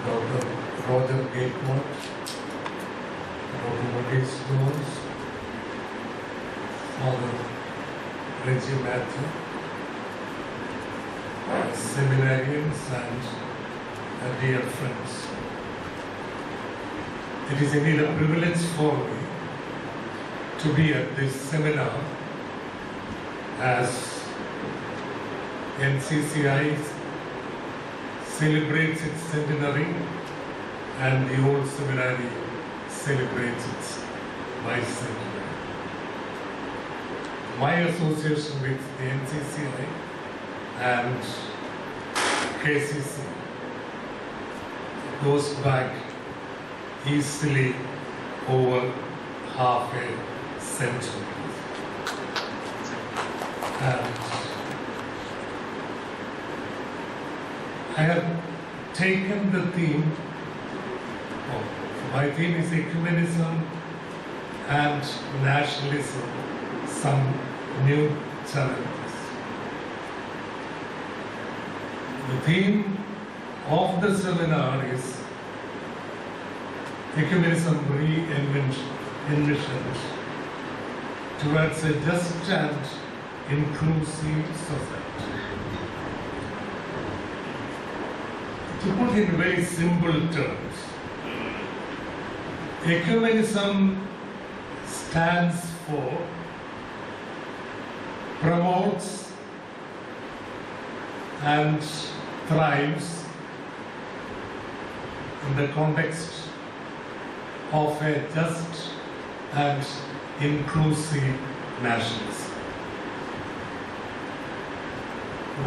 Dr. Roger Gateway, Dr. Maurice Jones, Father Reggie Matthew, seminarians and dear friends. It is indeed a privilege for me to be at this seminar as NCCI celebrates its centenary and the old seminary celebrates its bicentenary. My association with the NCCI and KCC goes back easily over half a century. And I have taken the theme, my theme is ecumenism and nationalism, some new challenges. The theme of the seminar is ecumenism re-envisioned towards a just and inclusive society. To put it in very simple terms, ecumenism stands for, promotes and thrives in the context of a just and inclusive nationalism.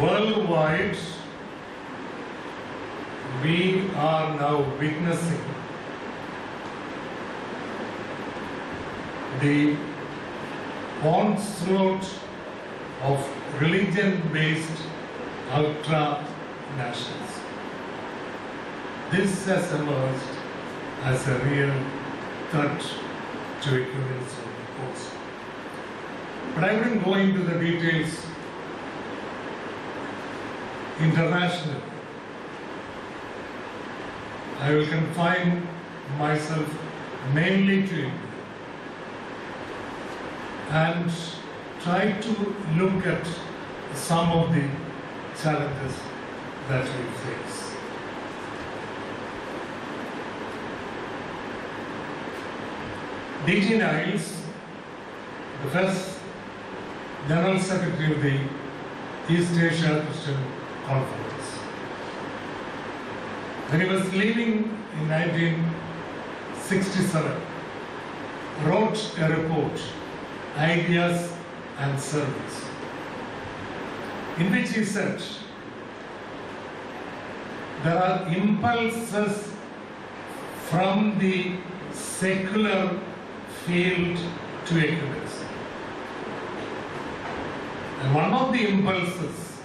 Worldwide, we are now witnessing the onslaught of religion-based ultra-nationalism. This has emerged as a real threat to ecumenism also. But I wouldn't go into the details internationally. I will confine myself mainly to India and try to look at some of the challenges that we face. D.G. Niles, the first General Secretary of the East Asia Christian Conference, when he was leaving in 1967, wrote a report, Ideas and Service, in which he said, there are impulses from the secular field to ecumenism. And one of the impulses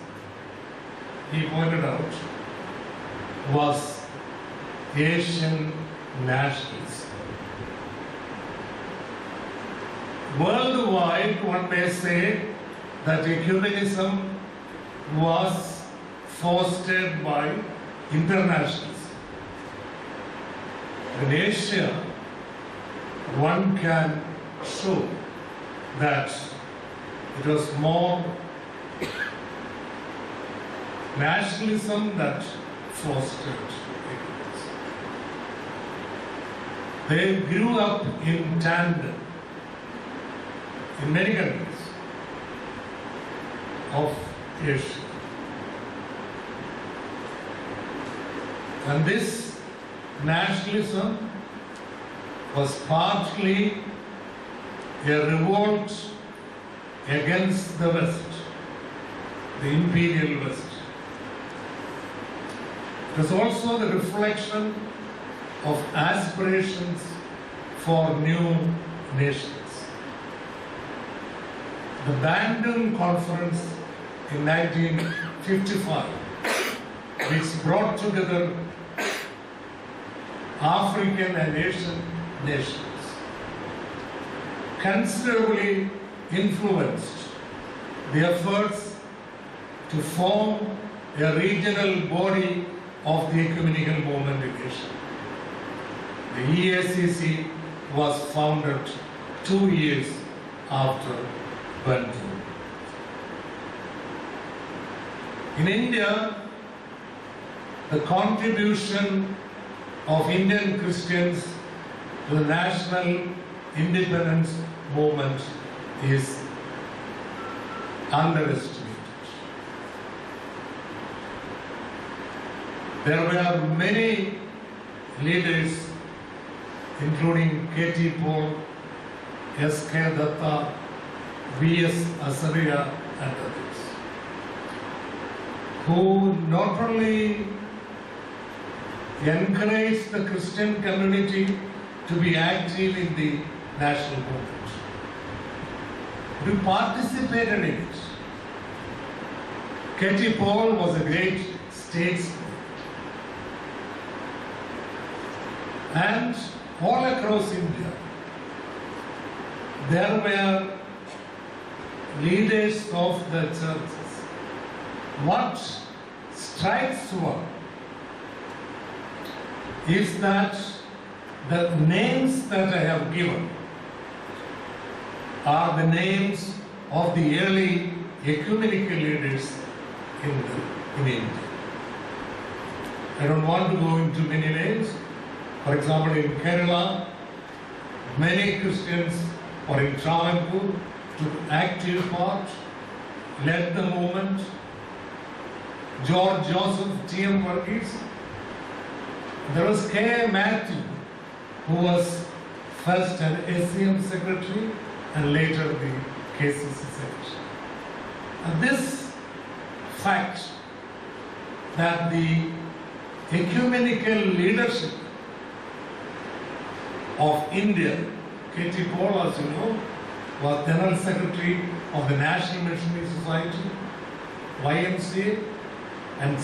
he pointed out was Asian nationalism. Worldwide, one may say that ecumenism was fostered by internationalism. In Asia, one can show that it was more nationalism that fostered ecumenism. They grew up in tandem in many countries of Asia. And this nationalism was partly a revolt against the West, the imperial West. It was also the reflection of aspirations for new nations. The Bandung Conference in 1955, which brought together African and Asian nations, considerably influenced the efforts to form a regional body of of the ecumenical movement in Asia. The EACC was founded 2 years after Bantu. In India, the contribution of Indian Christians to the national independence movement is underestimated. There were many leaders, including K.T. Paul, S.K. Datta, V.S. Asaria, and others, who not only encouraged the Christian community to be active in the national movement, we participated in it. K.T. Paul was a great statesman, and all across India there were leaders of the churches. What strikes one is that the names that I have given are the names of the early ecumenical leaders in India. I don't want to go into many names. For example, in Kerala, many Christians, or in Travancore, took active part, led the movement. George Joseph T.M. Varghese. There was K. Matthew, who was first an SCM secretary and later the KCC secretary. And this fact that the ecumenical leadership of India, K.T. Paul, as you know, was General Secretary of the National Missionary Society, YMCA, and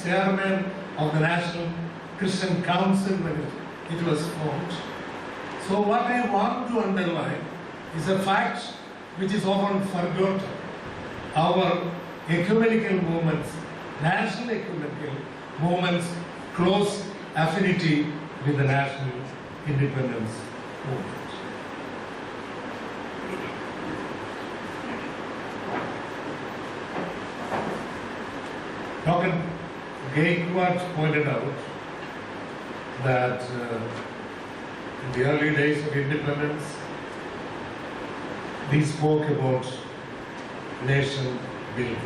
Chairman of the National Christian Council when it was formed. So what I want to underline is a fact which is often forgotten. Our ecumenical movements, national ecumenical movements, close affinity with the national independence movement. Dr. Gaikwad pointed out that in the early days of independence, we spoke about nation building.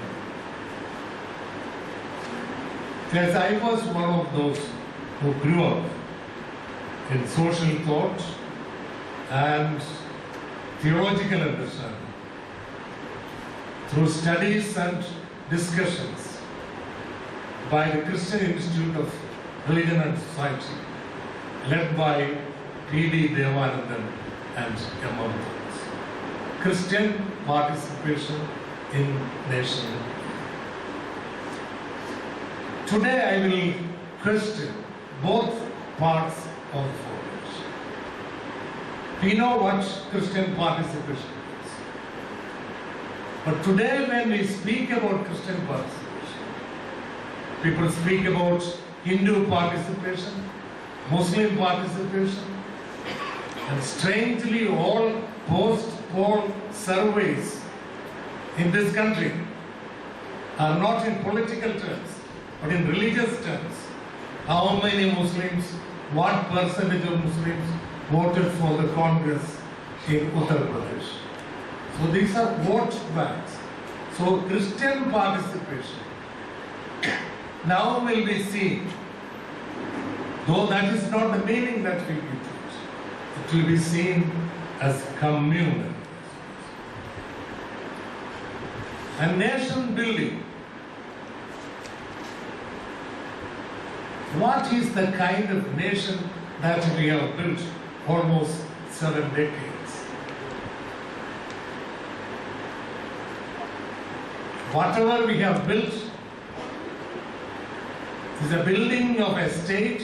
As I was one of those who grew up in social thought and theological understanding, through studies and discussions by the Christian Institute of Religion and Society, led by P.D. Devanandan and M.M. Christian participation in nation. Today I will question both parts of the formation. We know what Christian participation is. But today when we speak about Christian participation, people speak about Hindu participation, Muslim participation, and strangely all post-poll surveys in this country are not in political terms, but in religious terms. How many Muslims, what percentage of Muslims voted for the Congress in Uttar Pradesh? So these are vote banks. So Christian participation now will be seen, though that is not the meaning that we give it will be seen as communal. And nation building, what is the kind of nation that we have built almost 7 decades? Whatever we have built is a building of a state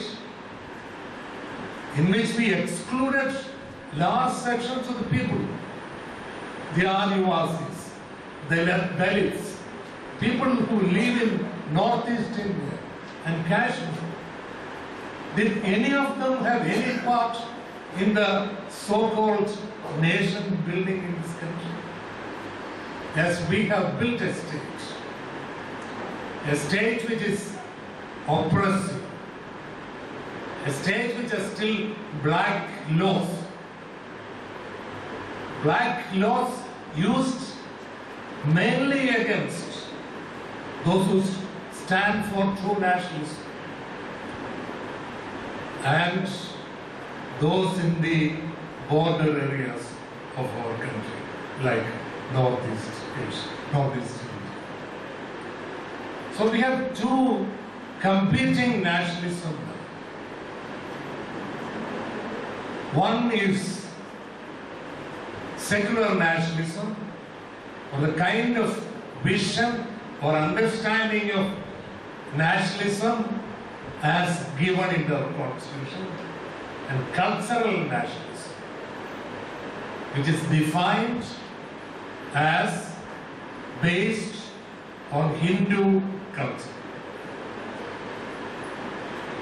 in which we excluded large sections of the people, the Adivasis, the Dalits, people who live in Northeast India, and Kashmir. Did any of them have any part in the so-called nation building in this country? Yes, we have built a state which is oppressive, a state which has still black laws used mainly against those who stand for true nationalism and those in the border areas of our country, like Northeast India. So we have two competing nationalism now. One is secular nationalism, or the kind of vision or understanding of nationalism as given in the Constitution, and cultural nationalism, which is defined as based on Hindu culture.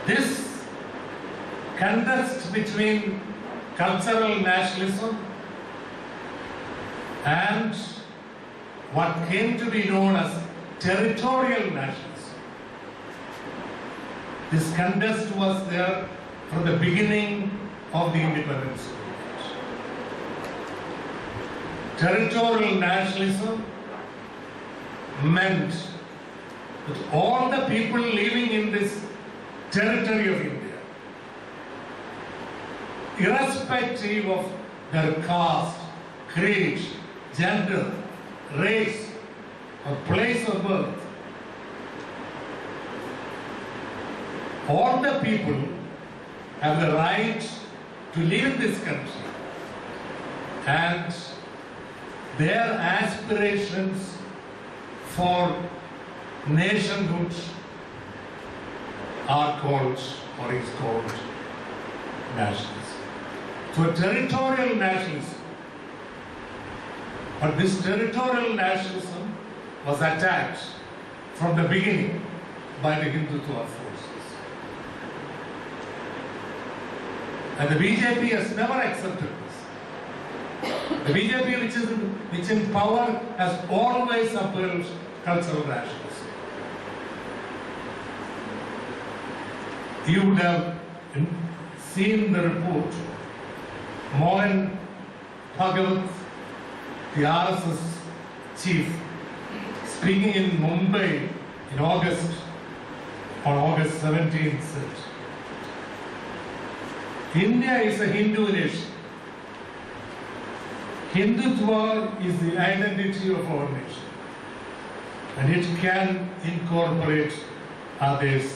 This contest between cultural nationalism and what came to be known as territorial nationalism. This contest was there from the beginning of the independence movement. Territorial nationalism meant that all the people living in this territory of India, irrespective of their caste, creed, gender, race, or place of birth, all the people have the right to live in this country, and their aspirations for nationhood are called, or is called, nationalism. So territorial nationalism. But this territorial nationalism was attacked from the beginning by the Hindutva forces. And the BJP has never accepted this. The BJP, which in power, has always upheld cultural nationalism. You would have seen the report. Mohan Bhagavat, the RSS chief, speaking in Mumbai in August 17th, said, India is a Hindu nation. Hindutva is the identity of our nation, and it can incorporate others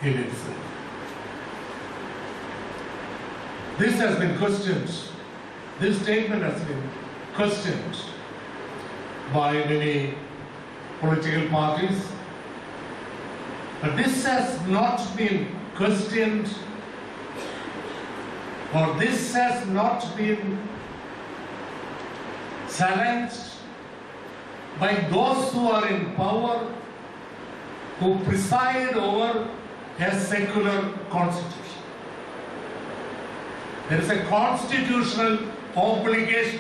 in itself. This has been questioned. This statement has been questioned by many political parties, but this has not been questioned, or this has not been challenged by those who are in power, who preside over a secular constitution. There is a constitutional obligation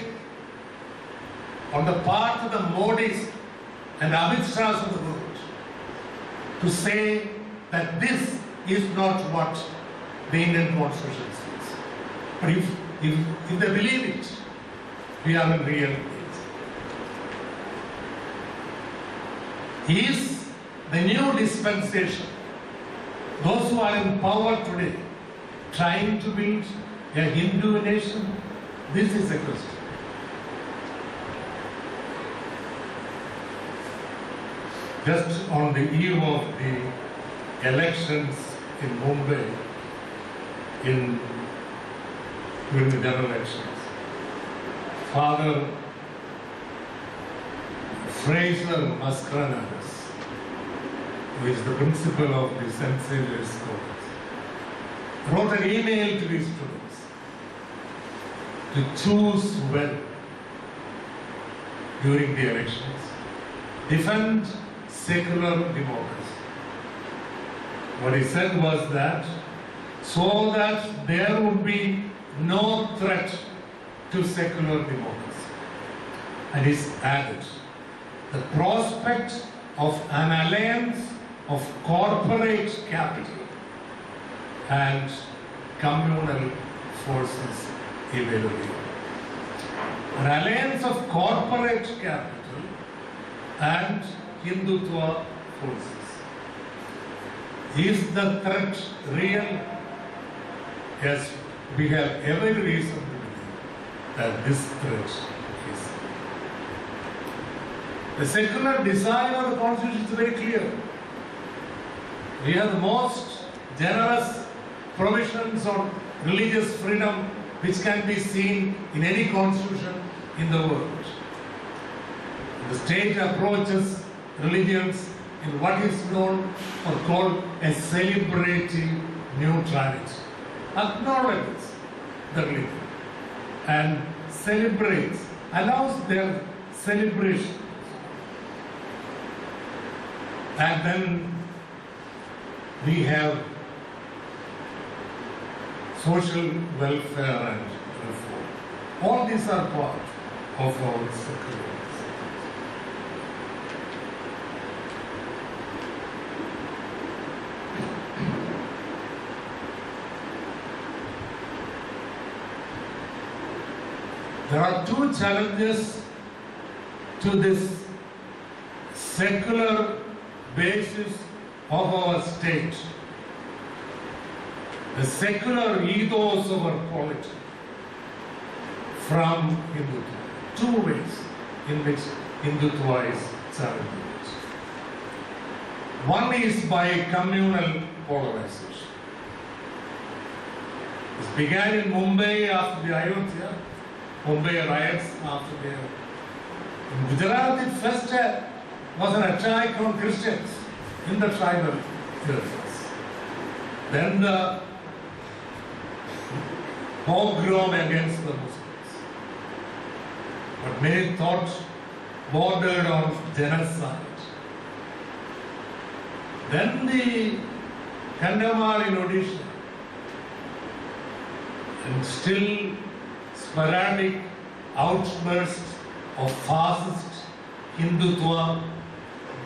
on the part of the Modis and Amit Shahs of the world to say that this is not what the Indian Constitution says. But if they believe it, we are in real danger. Is the new dispensation, those who are in power today, trying to build a Hindu nation? This is a question. Just on the eve of the elections in Mumbai, during the general elections, Father Fraser Mascarenhas, who is the principal of the St. Xavier's College, wrote an email to his students to choose well during the elections, defend secular democracy, What he said was that so that there would be no threat to secular democracy. And he added, the prospect of an alliance of corporate capital and communal forces evaluated. An alliance of corporate capital and Hindutva forces. Is the threat real? Yes, we have every reason to believe that this threat is. The secular design of the Constitution is very clear. We have the most generous provisions on religious freedom which can be seen in any constitution in the world. The state approaches religions in what is known or called a celebrative neutrality. Acknowledges the religion and celebrates, allows their celebration. And then we have social welfare and reform. All these are part of our secularism. There are two challenges to this secular basis of our state. The secular ethos of our polity from Hindutva. Two ways in which Hindutva is challenged. One is by communal polarization. This began in Mumbai after the Ayodhya, Mumbai riots after the... In Gujarat, it first was an attack on Christians in the tribal areas. Then the pogrom against the Muslims. But many thought bordered on genocide. Then the Kandamar in Odisha. And still sporadic outbursts of fascist Hindutva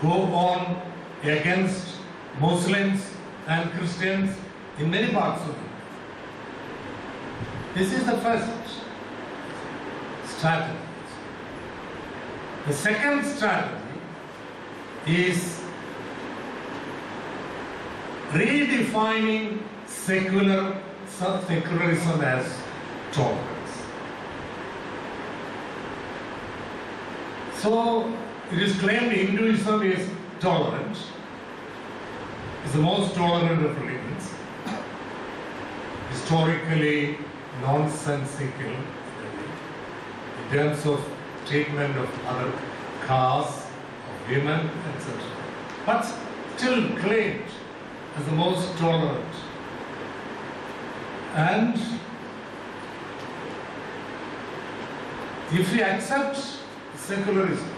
go on against Muslims and Christians in many parts of India. This is the first strategy. The second strategy is redefining secularism as tolerance. So it is claimed Hinduism is tolerant. It's the most tolerant of religions. Historically nonsensical in terms of treatment of other castes, of women, etc. But still claimed as the most tolerant. And if we accept secularism,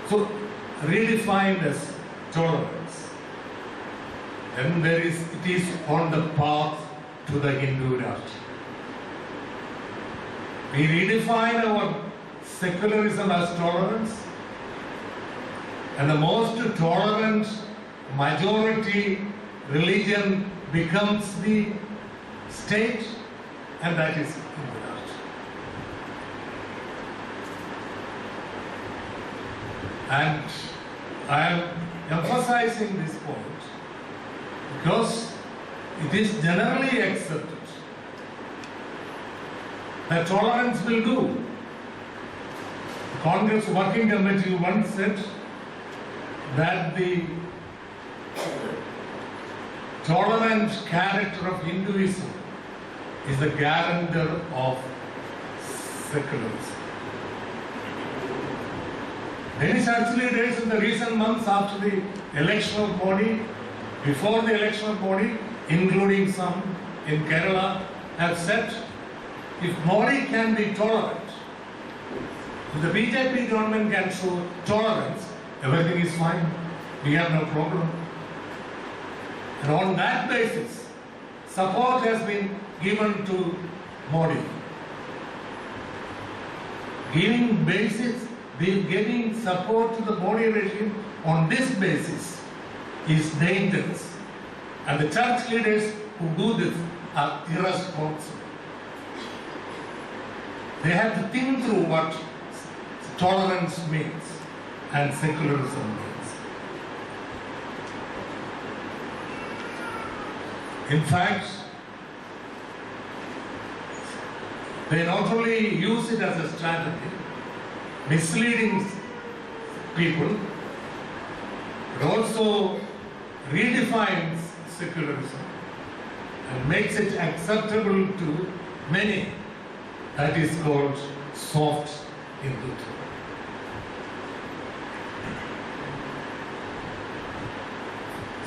so redefined as tolerance, then it is on the path to the Hindu Rashtra. We redefine our secularism as tolerance, and the most tolerant majority religion becomes the state, and that is Hindu Rashtra. And I am emphasizing this point because it is generally accepted that tolerance will do. The Congress Working Committee once said that the tolerant character of Hinduism is the guarantor of secularism. Many church leaders in the recent months after the election of Modi, before the election of Modi, including some in Kerala, have said, if Modi can be tolerant, if the BJP government can show tolerance, everything is fine. We have no problem. And on that basis, support has been given to Modi. Giving support to the Modi regime on this basis is dangerous. And the church leaders who do this are irresponsible. They have to think through what tolerance means and secularism means. In fact, they not only use it as a strategy, misleading people, but also redefines secularism and makes it acceptable to many. That is called soft Hindutva.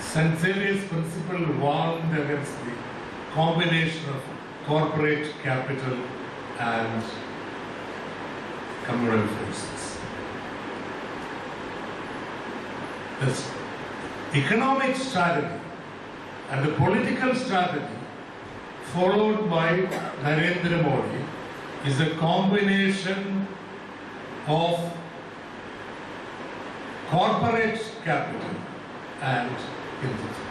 St. Xavier's principle warned against the combination of corporate capital and communal forces. The economic strategy and the political strategy followed by Narendra Modi is a combination of corporate capital and Hindutva.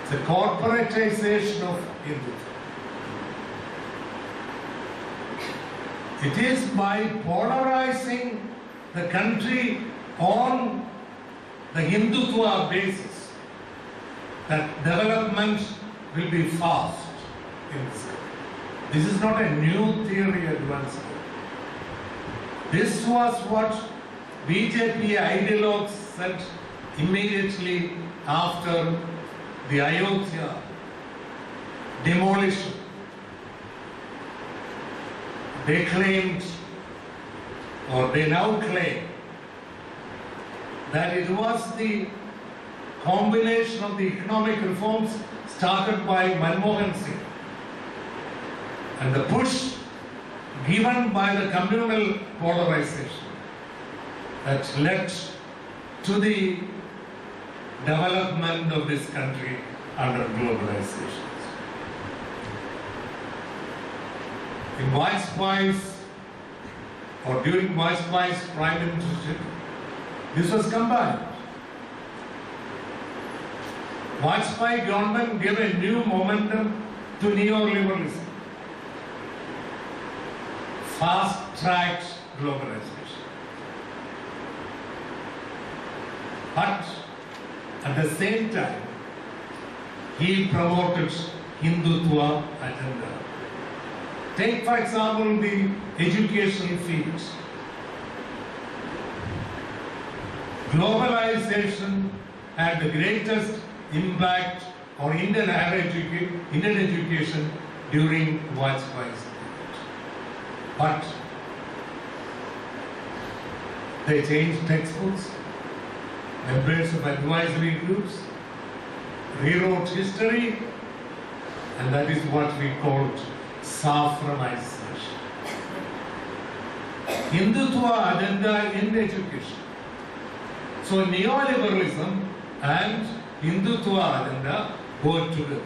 It's a corporatization of Hindutva. It is by polarizing the country on the Hindutva basis that development will be fast in this country. This is not a new theory advancement. This was what BJP ideologues said immediately after the Ayodhya demolition. They claimed, or they now claim, that it was the combination of the economic reforms started by Manmohan Singh and the push given by the communal polarization that led to the development of this country under globalization. In Vajpayee's, or during Vajpayee's prime ministership, this was combined. Vajpayee government gave a new momentum to neoliberalism, fast-tracked globalization. But at the same time, he promoted Hindutva agenda. Take, for example, the educational field. Globalization had the greatest impact on Indian education during Vajpayee's period. But they changed textbooks, members of advisory groups, rewrote history, and that is what we called saffronization. Hindutva agenda in education. So neoliberalism and Hindutva agenda go together.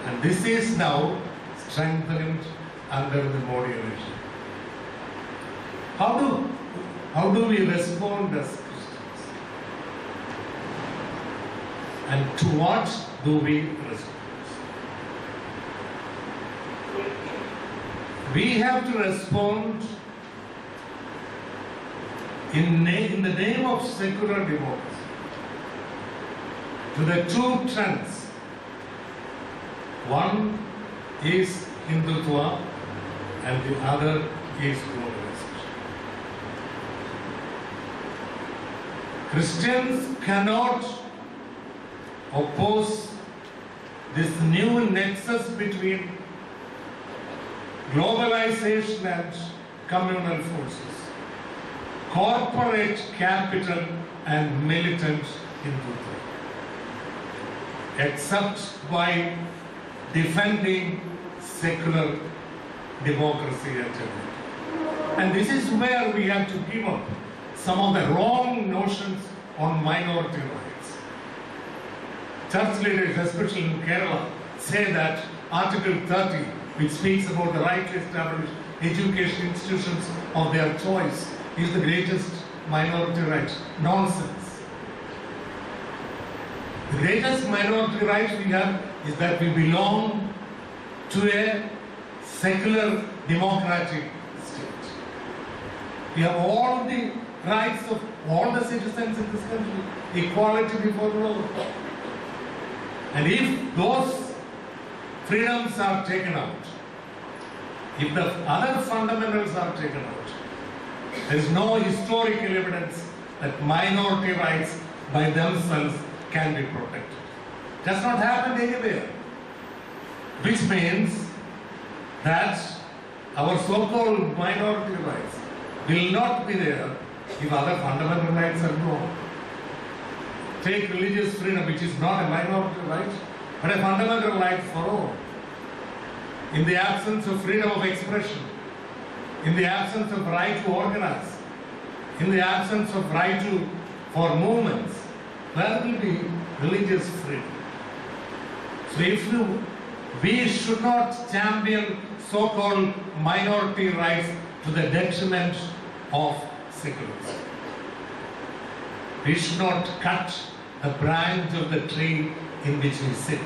And this is now strengthened under the Modi regime. How do we respond as Christians? And to what do we respond? We have to respond in the name of secular democracy to the two trends. One is Hindutva and the other is globalization. Christians cannot oppose this new nexus between globalization and communal forces, corporate capital and militant Hindutva, except by defending secular democracy and everything. And this is where we have to give up some of the wrong notions on minority rights. church leaders, especially in Kerala, say that Article 30, which speaks about the right to establish education institutions of their choice, is the greatest minority right. Nonsense. The greatest minority right we have is that we belong to a secular democratic state. We have all the rights of all the citizens in this country, equality before the law. And if those freedoms are taken out, if the other fundamentals are taken out, there is no historical evidence that minority rights by themselves can be protected. It does not happen anywhere. Which means that our so-called minority rights will not be there if other fundamental rights are gone. Take religious freedom, which is not a minority right, but a fundamental right for all. In the absence of freedom of expression, in the absence of right to organize, in the absence of right for movements, there will be religious freedom. So we should not champion so-called minority rights to the detriment of secularism. We should not cut the branch of the tree in which we sit.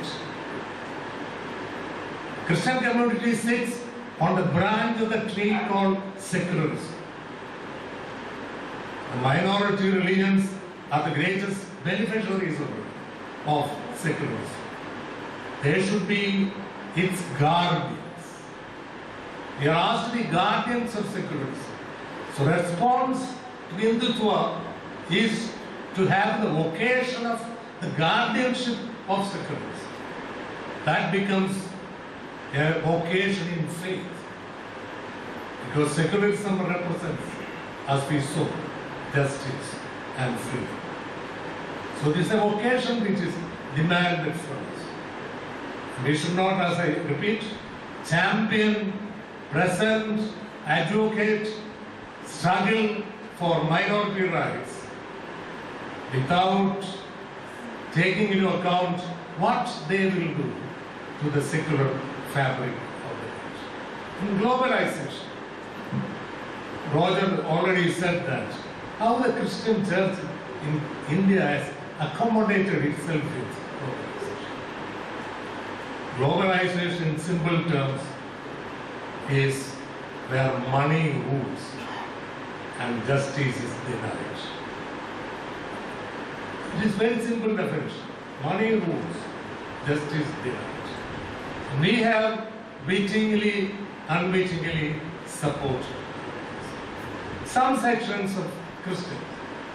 Christian community sits on the branch of the tree called secularism. The minority religions are the greatest beneficiaries of secularism. They should be its guardians. We are asked to be guardians of secularism. So response to Hindutva is to have the vocation of the guardianship of secularism. That becomes a vocation in faith. Because secularism represents, as we saw, justice and freedom. So this is a vocation which is demanded from us. We should not, as I repeat, champion, present, advocate, struggle for minority rights without taking into account what they will do to the secular fabric of the country. In globalization, Roger already said that how the Christian church in India has accommodated itself with globalization. Globalization in simple terms is where money rules and justice is denied. It is very simple definition. Money rules, justice denied. We have wittingly, unwittingly supported. Some sections of Christians,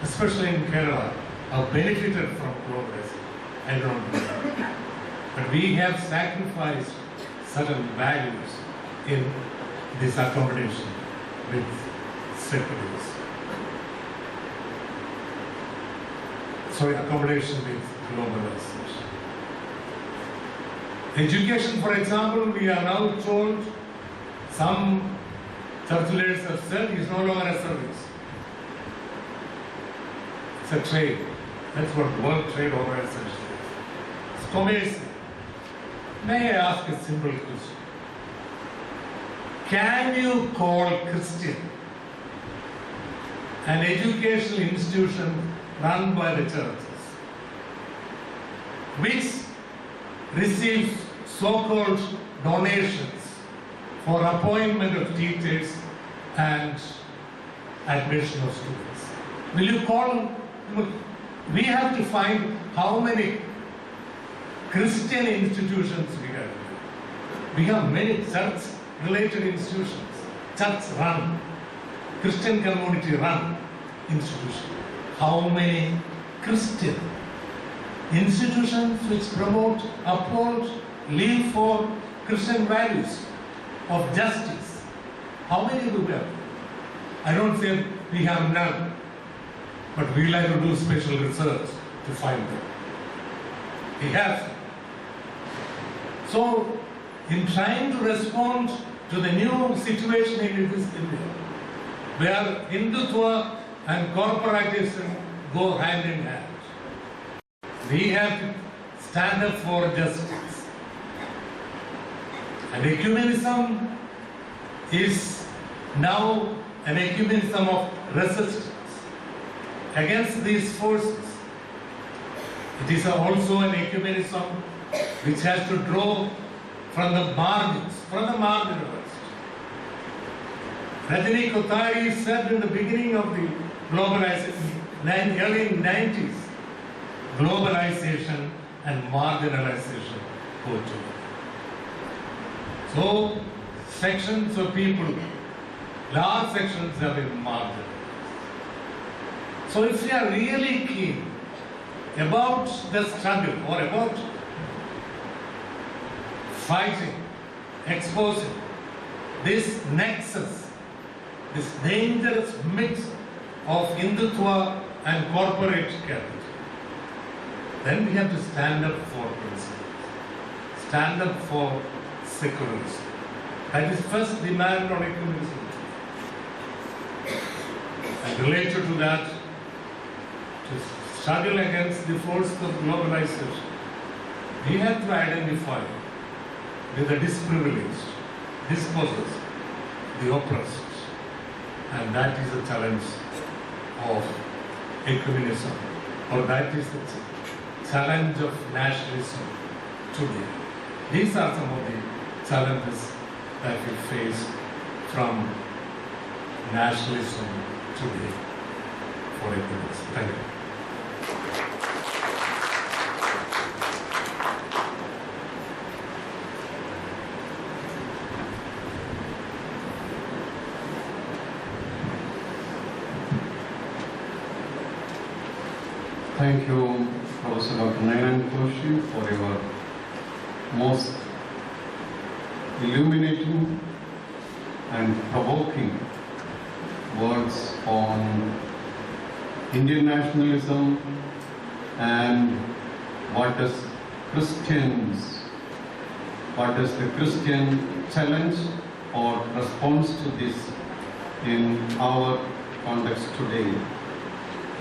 especially in Kerala, have benefited from globalization. I don't know. But we have sacrificed certain values in this accommodation with secularism. Accommodation with globalization. Education, for example, we are now told, some church leaders have said, is no longer a service. It's a trade. That's what World Trade Organization is. It's commerce. May I ask a simple question? Can you call Christian an educational institution run by the churches, which receives so-called donations for appointment of teachers and admission of students? Will you call? We have to find how many Christian institutions we have. We have many church-related institutions, church-run, Christian community-run institutions. How many Christian institutions which promote, uphold, live for Christian values of justice? How many do we have? I don't say we have none, but we like to do special research to find them. We have. So, in trying to respond to the new situation in this India, where Hindutva and corporatism go hand in hand, we have to stand up for justice. And ecumenism is now an ecumenism of resistance against these forces. It is also an ecumenism which has to draw from the margins, from the marginalized. Rajani Kothari said in the beginning of the globalization, early 90s, globalization and marginalization go together. So, sections of people, large sections have been marginalized. So if we are really keen about the struggle or about fighting, exposing this nexus, this dangerous mix of Hindutva and corporate capital, then we have to stand up for principles, stand up for secularism. That is first demand on ecumenism. And related to that, to struggle against the force of globalization, we have to identify with the disprivileged, dispossessed, the oppressed. And that is the challenge of ecumenism, or that is the challenge of nationalism today. These are some of the challenges that we face from nationalism today for ecumenism. Thank you. Thank you, Professor Dr. Ninan Koshy, for your most illuminating and provoking words on Indian nationalism and what does the Christian challenge or response to this in our context today.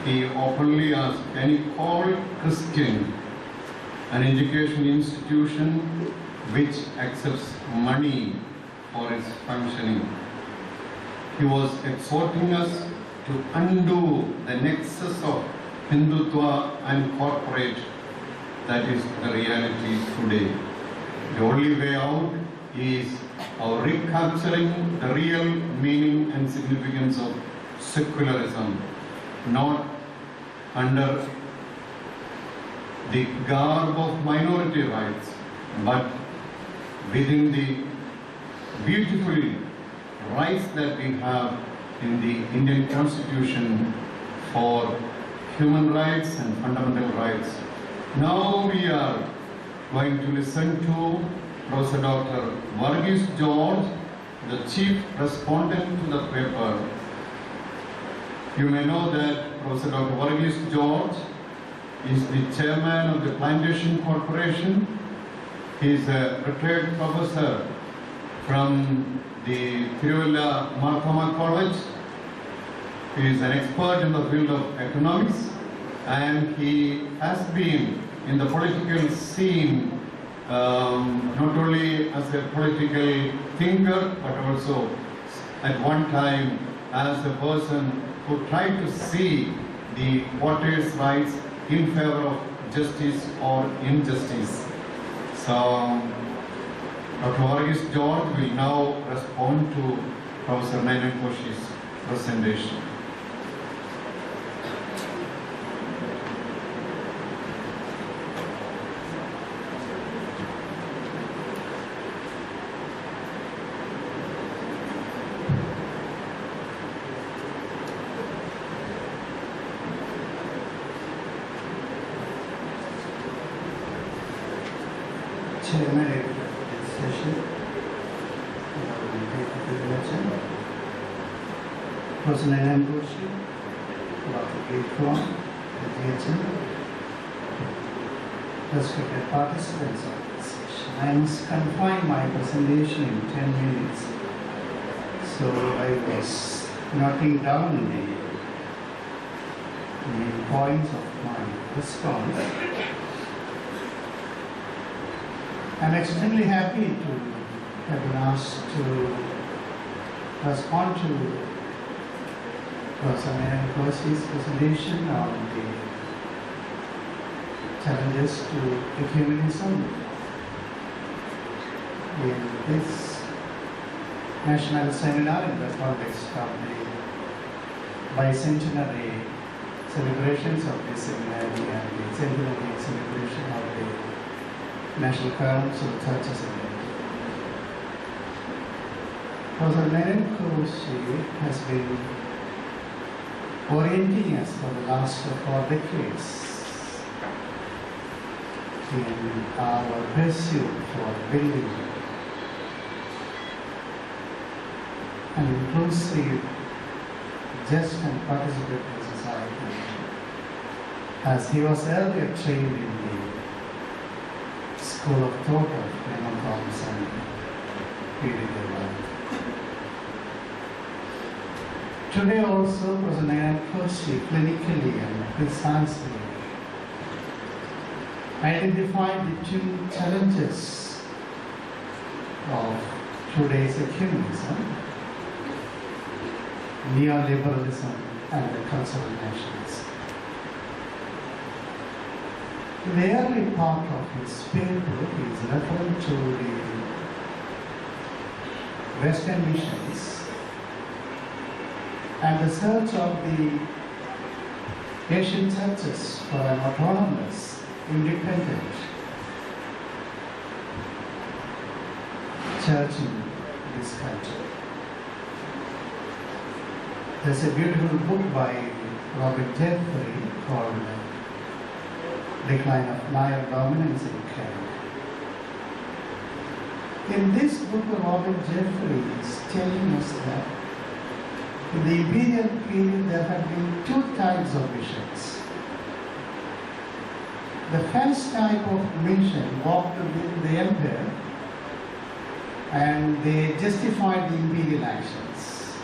He openly asked, can you call Christian an education institution which accepts money for its functioning? He was exhorting us to undo the nexus of Hindutva and corporate that is the reality today. The only way out is our recapturing the real meaning and significance of secularism, not under the garb of minority rights, but within the beautiful rights that we have in the Indian Constitution for human rights and fundamental rights. Now we are going to listen to Professor Dr. Varghese George, the chief respondent to the paper. You may know that Professor Dr. Varghese George is the chairman of the Plantation Corporation. He is a retired professor from the Tiruvalla Marthama College. He is an expert in the field of economics, and he has been in the political scene not only as a political thinker, but also at one time as a person who tried to see the voters' rights in favor of justice or injustice. So, Dr. Varghese George will now respond to Professor Ninan Koshy's presentation. Chairman of this session, Professor Ninan Koshy, Dr. Gilcron, DHM, respected participants of this session. I must confine my presentation in 10 minutes. So I was noting down the points of my response. I'm extremely happy to have been asked to respond to Professor Ninan Koshy's presentation on the challenges to ecumenism in this national seminar in the context of the bicentenary celebrations of the seminary and the centenary celebration of the National Council of Churches in India. Professor Ninan Koshy has been orienting us for the last 4 decades in our pursuit for building an inclusive, just and participatory society, as he was earlier trained in the School of Thought of Ninan Koshy and P.D. Today also, Professor Ninan Koshy clinically and precisely identified the 2 challenges of today's ecumenism: neoliberalism and the cultural nationalism. In the early part of his paper, he is referring to the Western missions and the search of the Asian churches for an autonomous, independent church in this country. There's a beautiful book by Robert Jeffrey called Decline of Nair Dominance in Canada. In this book, Robert Jeffrey is telling us that in the imperial period there have been 2 types of missions. The first type of mission walked with the emperor and they justified the imperial actions.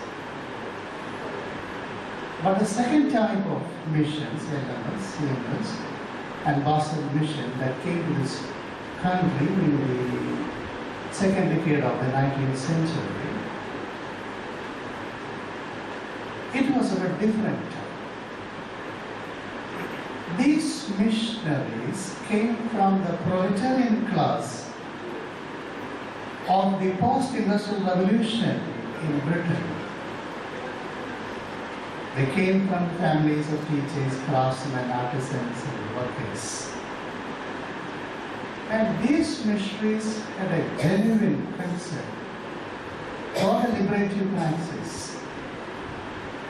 But the second type of missions, LMS, and Basel mission that came to this country in the second decade of the 19th century, it was of a different type. These missionaries came from the proletarian class of the post-industrial revolution in Britain. They came from families of teachers, craftsmen, artisans, and workers. And these missionaries had a genuine concern for the liberative praxis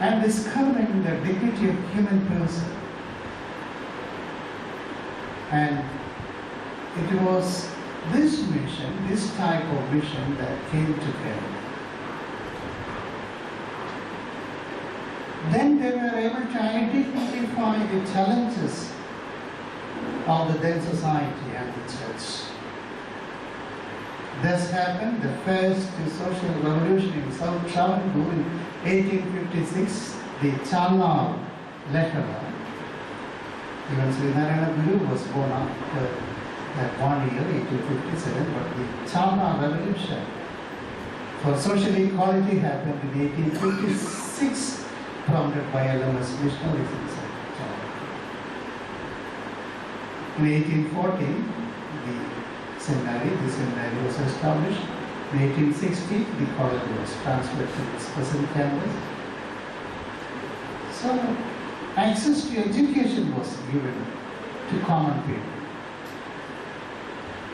and discovering the dignity of human person. And it was this mission, this type of mission that came together. Then they were able to identify the challenges of the then society and the church. Thus happened the first social revolution in South Travancore in 1856, the Chalna Letter. Even Sri Narayana Guru was born after that 1 year, 1857, but the Chalna Revolution for social equality happened in 1856, prompted by LMS missionaries in South Travancore. In 1814, the seminary was established. In 1860, the college was transferred to its present campus. So, access to education was given to common people.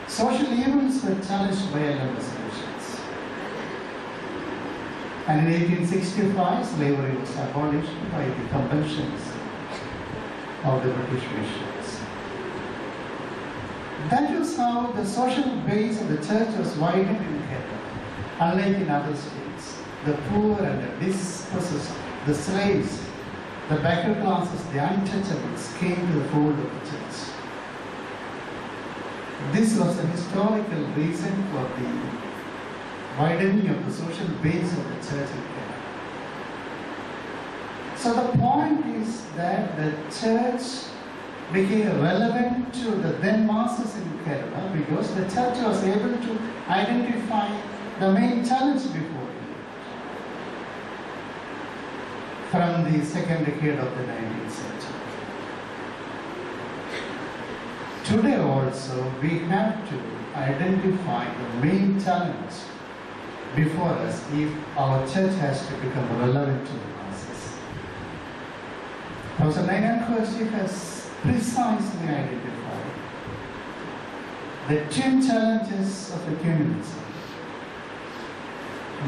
Social evils were challenged by LMS missions. And in 1865, slavery was abolished by the conventions of the British missions. That was how the social base of the church was widened in Kerala. Unlike in other states, the poor and the dispossessed, the slaves, the backward classes, the untouchables came to the fold of the church. This was the historical reason for the widening of the social base of the church in Kerala. So the point is that the church became relevant to the then masses in Kerala because the church was able to identify the main challenge before it from the second decade of the 19th century. Today also we have to identify the main challenge before us if our church has to become relevant to the masses. Professor Ninan Koshy has precisely identified the twin challenges of ecumenism: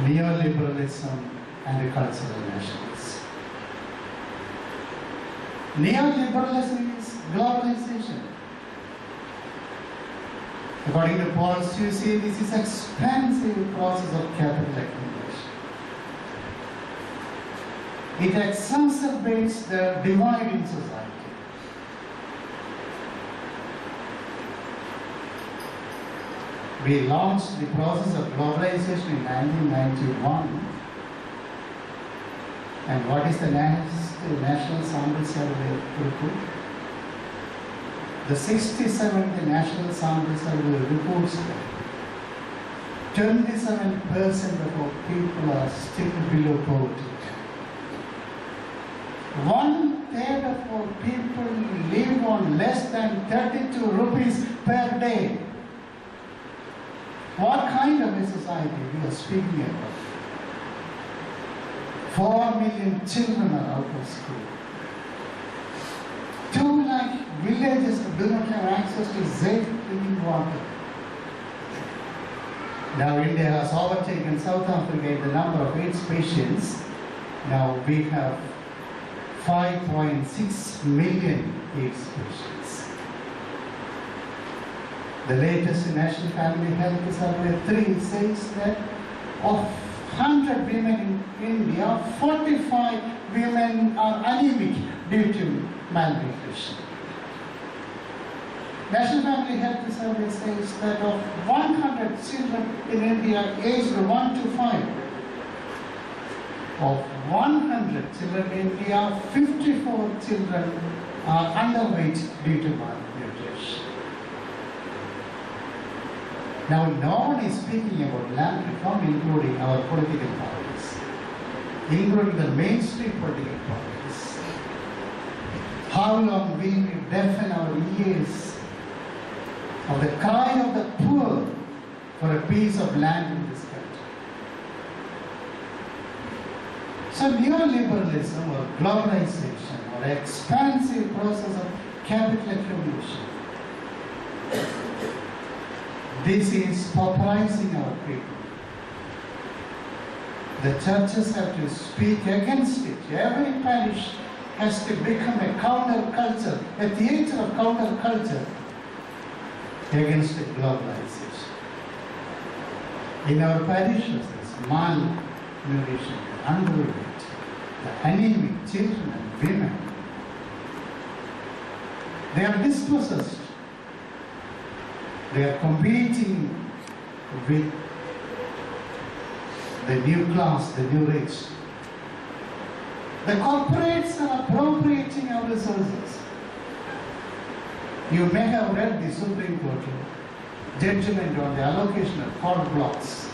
neoliberalism and cultural nationalism. Neoliberalism is globalization. According to Paul Susi, this is expansive process of capital accumulation. It exacerbates the divide in society. We launched the process of globalization in 1991. And what is the National Sample Survey report? The 67th National Sample Survey reports that 27% of our people are still below poverty. 1/3 of our people live on less than 32 rupees per day. What kind of a society we are speaking about? 4 million children are out of school. 2 lakh villages do not have access to safe drinking water. Now India has overtaken South Africa in the number of AIDS patients. Now we have 5.6 million AIDS patients. The latest National Family Health Survey 3 says that of 100 women in India, 45 women are anemic due to malnutrition. National Family Health Survey says that of 100 children in India aged 1 to 5, of 100 children in India, 54 children are underweight due to malnutrition. Now, no one is speaking about land reform, including our political parties, including the mainstream political parties. How long will we deafen our ears of the cry of the poor for a piece of land in this country? So neoliberalism or globalization or expansive process of capital accumulation, this is pauperizing our people. The churches have to speak against it. Every parish has to become a counterculture, a theater of counterculture against globalization. In our parishes, there's malnutrition, underweight, the anemic children and women. They are dispossessed. They are competing with the new class, the new rich. The corporates are appropriating our resources. You may have read the Supreme Court judgment on the allocation of coal blocks.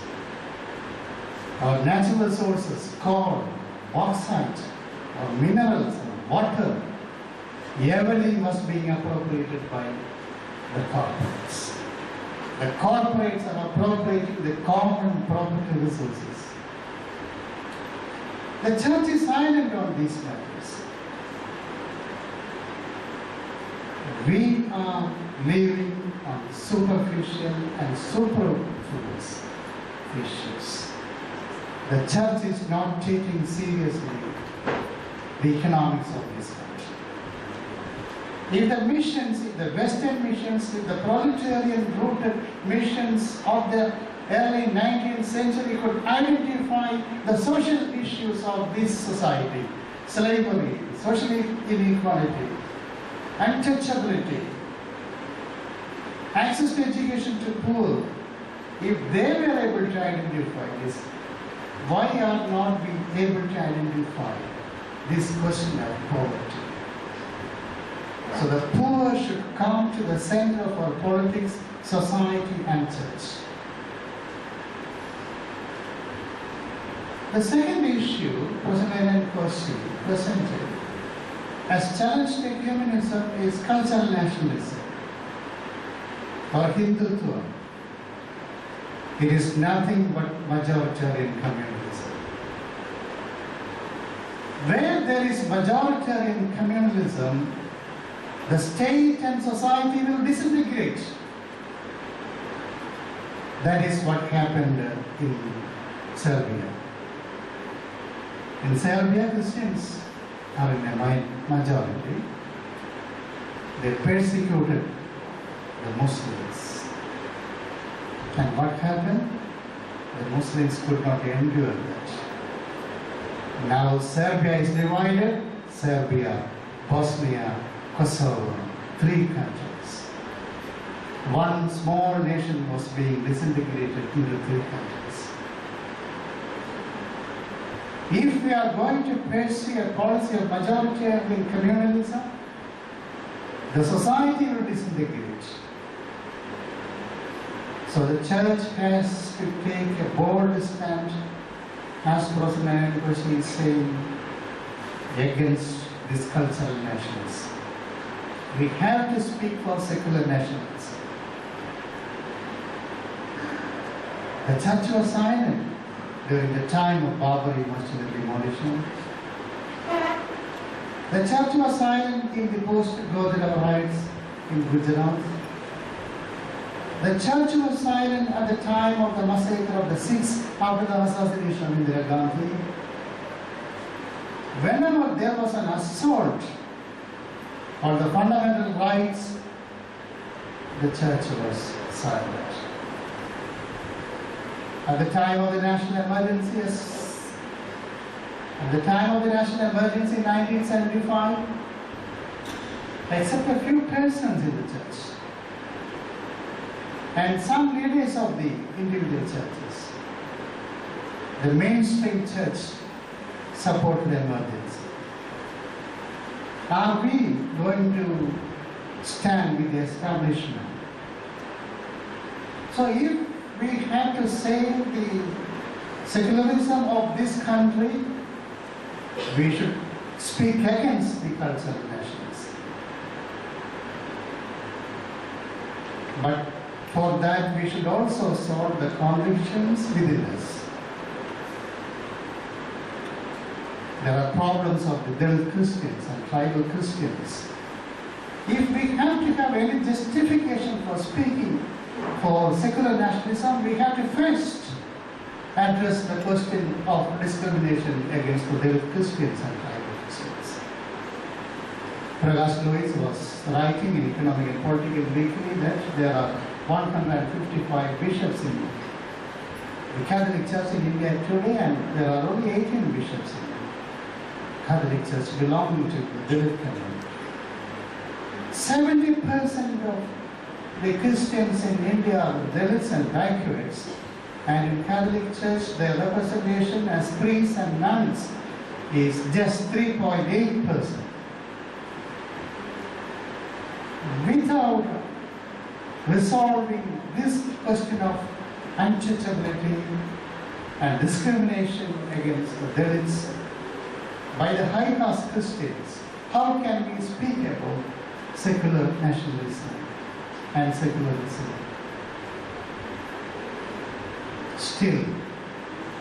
Our natural sources, coal, bauxite, or minerals, or water, everything was being appropriated by the corporates. The corporates are appropriating the common property resources. The church is silent on these matters. We are living on superficial and superfluous issues. The church is not taking seriously the economics of this country. If the missions, if the Western missions, if the proletarian-rooted missions of the early 19th century could identify the social issues of this society, slavery, social inequality, untouchability, access to education to poor, if they were able to identify this, why are not we able to identify this question of poverty? So the poor should come to the center of our politics, society and church. The second issue President Ninan Koshy presented as challenge to ecumenism is cultural nationalism or Hindutva. It is nothing but majoritarian communalism. Where there is majoritarian communalism, the state and society will disintegrate. That is what happened in Serbia. In Serbia, Christians are in a majority. They persecuted the Muslims. And what happened? The Muslims could not endure that. Now Serbia is divided. Serbia, Bosnia, Kosovo, 3 countries. One small nation was being disintegrated into 3 countries. If we are going to pursue a policy of majoritarian communalism, the society will disintegrate. So the church has to take a bold stand, as President Ninan Koshy is saying, against this cultural nationalism. We have to speak for secular nationalism. The church was silent during the time of Babri Masjid demolition. The church was silent in the post-Godhra riots in Gujarat. The church was silent at the time of the massacre of the Sikhs after the assassination of Indira Gandhi. Whenever there was an assault on the fundamental rights, the church was silent. At the time of the national emergency, in 1975, except a few persons in the church and some leaders of the individual churches, the mainstream church supported the emergency. Are we going to stand with the establishment? So if we have to save the secularism of this country, we should speak against the cultural nationalism. But for that, we should also solve the convictions within us. There are problems of the Dalit Christians and tribal Christians. If we have to have any justification for speaking for secular nationalism, we have to first address the question of discrimination against the Dalit Christians and tribal Christians. Prakash Lewis was writing in Economic and Political Weekly that there are 155 bishops in the Catholic Church in India today, and there are only 18 bishops in the Catholic Church belonging to the Dalit community. 70% of the Christians in India are Dalits and backwards, and in Catholic Church their representation as priests and nuns is just 3.8%. Without resolving this question of untouchability and discrimination against the Dalits by the high caste Christians, how can we speak about secular nationalism and secularism? Still,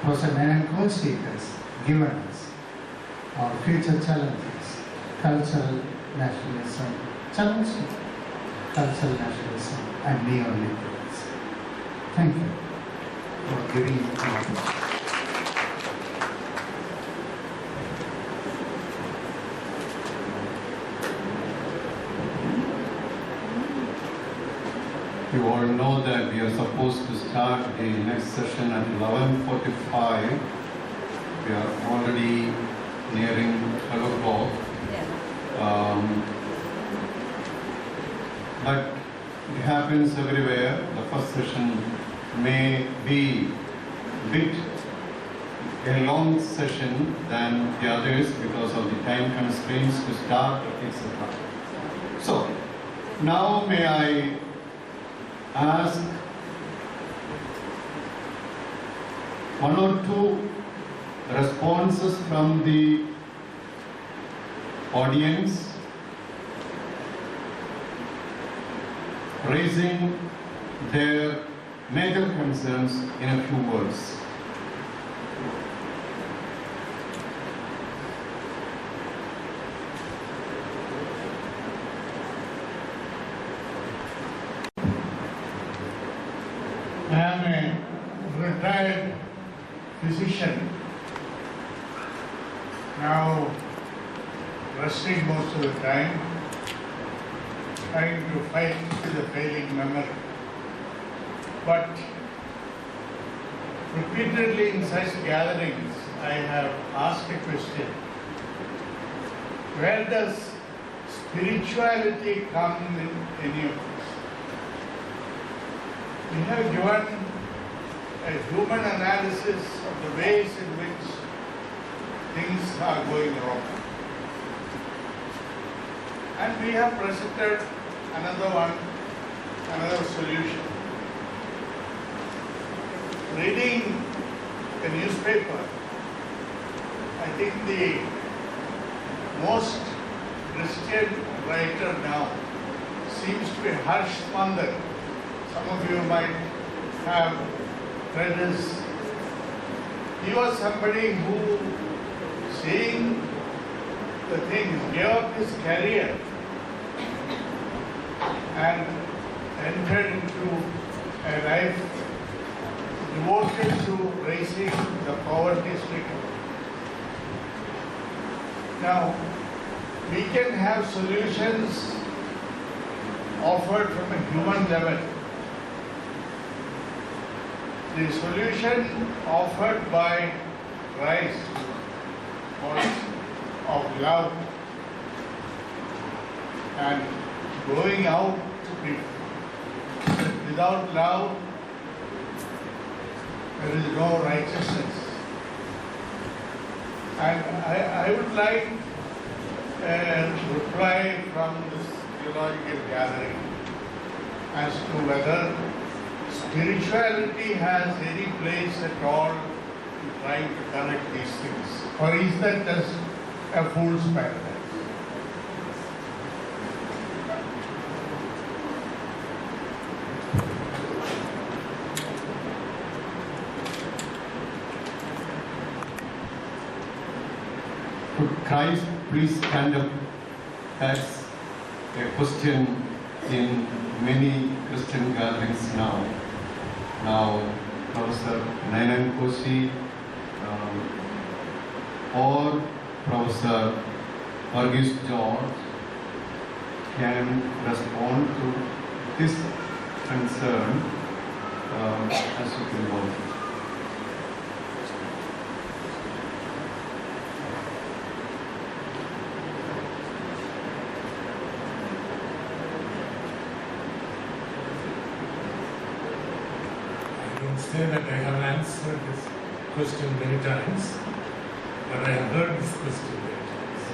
President Ninan Koshy has given us our future challenges: cultural nationalism, challenging cultural nationalism and neoliberalism. Thank you for giving me the opportunity. You all know that we are supposed to start the next session at 11:45. We are already nearing 12 o'clock. But it happens everywhere. The first session may be a bit a long session than the others because of the time constraints to start, etc. Now may I ask one or two responses from the audience, raising their major concerns in a few words. I am a retired physician, now resting most of the time, trying to fight with a failing memory. But repeatedly in such gatherings, I have asked a question: where does spirituality come in any of this? We have given a human analysis of the ways in which things are going wrong. And we have presented another solution. Reading the newspaper, I think the most Christian writer now seems to be Harsh Mandar. Some of you might have read his. He was somebody who, seeing the things, gave up his career and entered into a life devoted to raising the poverty-stricken. Now, we can have solutions offered from a human level. The solution offered by Christ was of love and going out to people. Without love, there is no righteousness. And I would like a reply from this theological gathering as to whether spirituality has any place at all in trying to correct these things, or is that just a fool's paradise? Could Christ please stand up? That's a question in many Christian gatherings now. Now, Professor Ninan Koshy or Professor George can respond to this concern as you can go. I don't say that I have answered this question many times, but I have heard this question many times.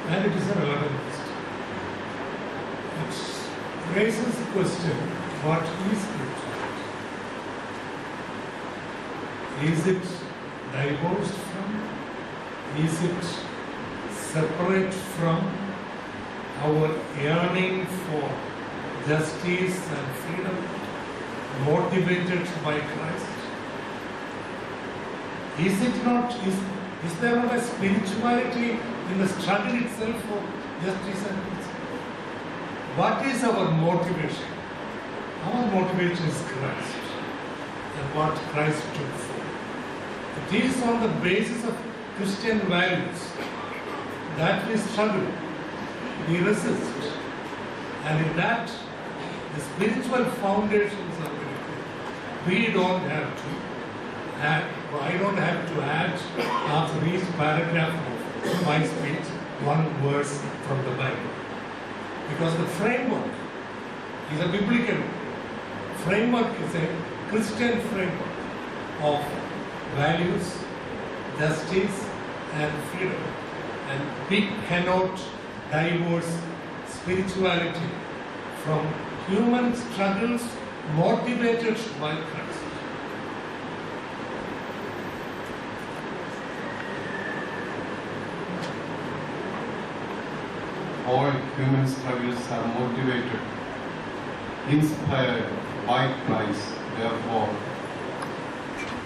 And it is a relevant question. It raises the question, what is spirituality? Is it divorced from? Is it separate from our yearning for justice and freedom, motivated by Christ? Is it not, is there not a spirituality in the struggle itself for justice and peace? What is our motivation? Our motivation is Christ and what Christ took for. It is on the basis of Christian values that we struggle, we resist, and in that the spiritual foundations are very clear. We don't have to add, I don't have to add after each paragraph of my speech one verse from the Bible. Because the framework is a biblical framework, is a Christian framework of values, justice, and freedom. And we cannot divorce spirituality from human struggles motivated by Christ. All human struggles are motivated, inspired by Christ. Therefore,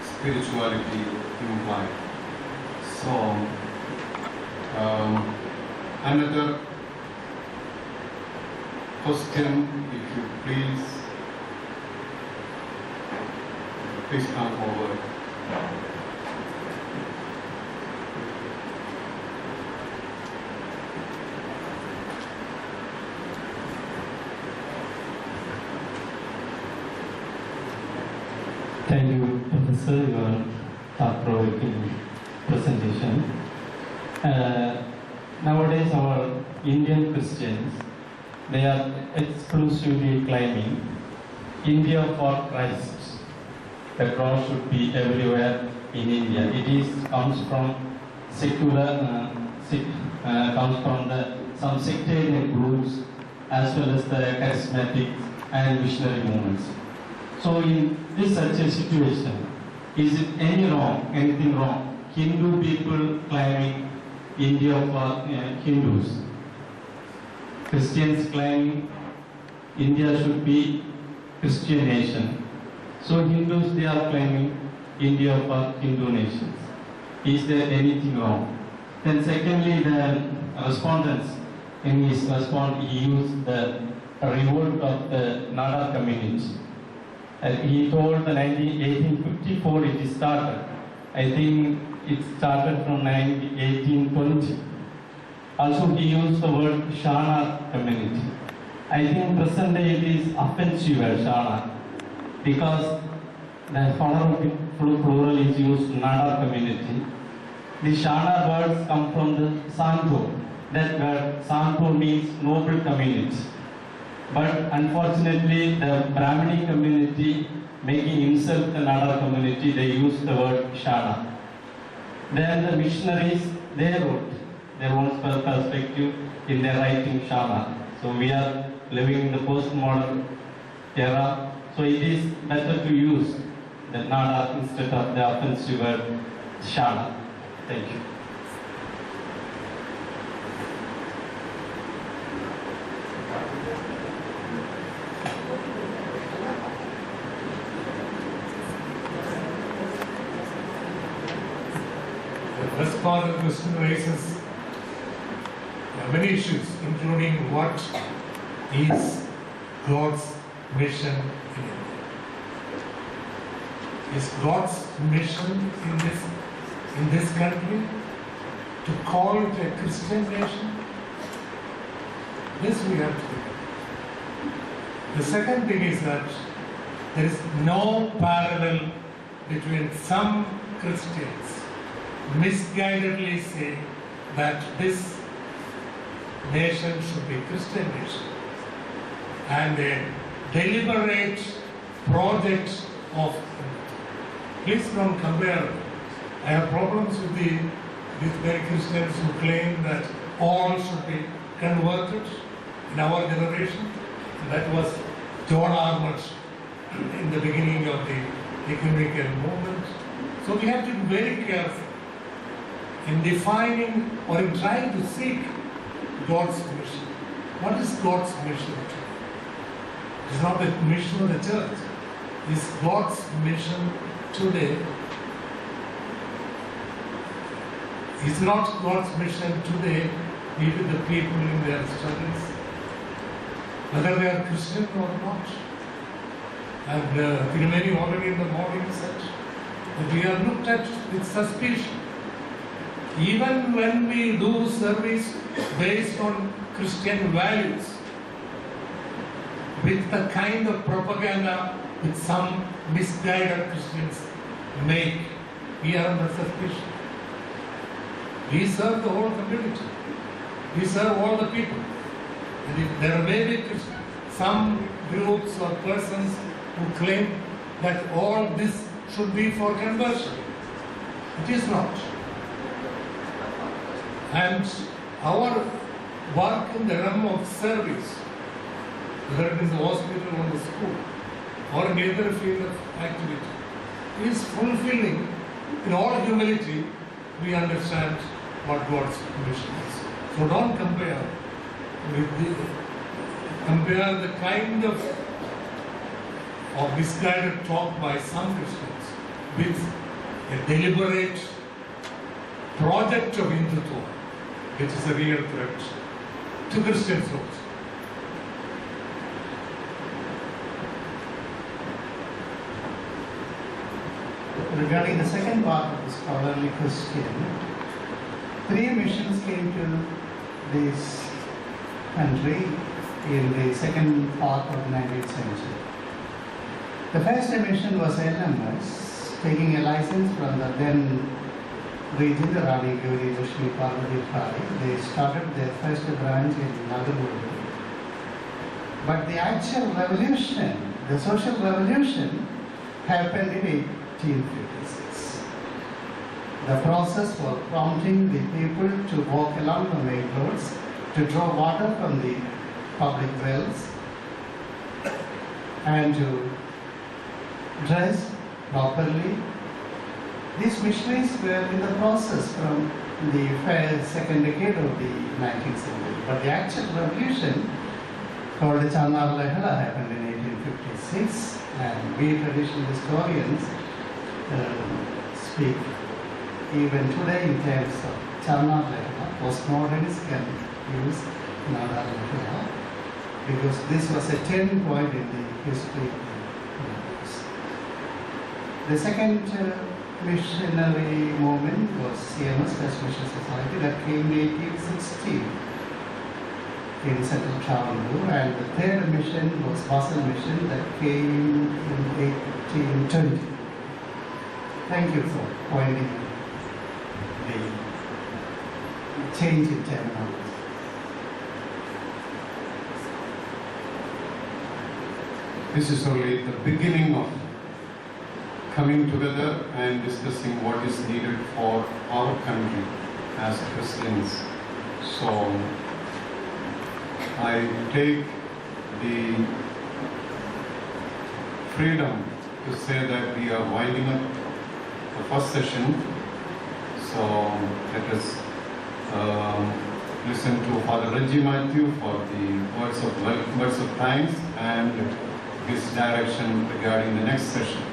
spirituality implied. So, another question, if you please come forward. Thank you, Professor, your thought-provoking presentation. Nowadays, our Indian Christians, they are exclusively claiming India for Christ. The cross should be everywhere in India. Comes from secular, comes from some sectarian groups as well as the charismatic and missionary movements. So in this such a situation, is it anything wrong? Hindu people claiming India for Hindus. Christians claiming India should be Christian nation. So Hindus, they are claiming India for Hindu nations. Is there anything wrong? Then secondly, the respondents, in his response, he used the revolt of the Nada community. He told the 1854 it started. I think it started from 1820. Also he used the word Shana community. I think present day it is offensive word Shana because the honorific plural is used Nada community. The Shana words come from the Santo. That word Santo means noble community. But unfortunately, the Brahmini community, making himself the Nada community, they use the word Shana. Then the missionaries, they wrote their own perspective in their writing Shana. So we are living in the postmodern era. So it is better to use the Nada instead of the offensive word Shana. Thank you. The first part of the question raises many issues, including what is God's mission in India. Is God's mission in this country to call it a Christian nation? This we have to do. The second thing is that there is no parallel between some Christians misguidedly say that this nation should be Christian nation and a deliberate project of, please don't compare. I have problems with these very Christians who claim that all should be converted in our generation. That was John Arnold in the beginning of the ecumenical movement. So we have to be very careful in defining or in trying to seek God's mission. What is God's mission today? It is not the mission of the church. Is God's mission today? Is not God's mission today be with the people in their struggles, whether they are Christian or not? And Tirumeni already in the morning said that we are looked at with suspicion. Even when we do service based on Christian values, with the kind of propaganda which some misguided Christians make, we are under suspicion. We serve the whole community. We serve all the people. And if there may be some groups or persons who claim that all this should be for conversion, it is not. And our work in the realm of service, whether it is a hospital or a school, or any other field of activity, is fulfilling. In all humility, we understand what God's mission is. So don't compare the kind of misguided talk by some Christians with a deliberate project of Hindutva, which is a real threat to Christians also. Regarding the second part of the scholarly question, 3 missions came to this country in the second part of the 19th century. The first mission was LMS, taking a license from the then region, the Rani Gauri Lakshmi Parvati Thali. They started their first branch in Nagaruru. But the actual revolution, the social revolution, happened in 1856. The process was prompting the people to walk along the main roads, to draw water from the public wells, and to dress properly. These missionaries were in the process from the second decade of the 19th century. But the actual revolution, called the Chanar Lehra, happened in 1856, and we traditional historians speak even today in terms of Chanar Lehra. Postmodernists can use Chanar Lehra because this was a turning point in the history of the universe. The second missionary movement was CMS, First Mission Society, that came in 1816 in central Travancore, and the third mission was Basel Mission that came in 1820. Thank you for pointing the change in terminology. This is only the beginning of coming together and discussing what is needed for our country as Christians. So I take the freedom to say that we are winding up the first session. So let us listen to Father Reggie Matthew for the words of thanks and his direction regarding the next session.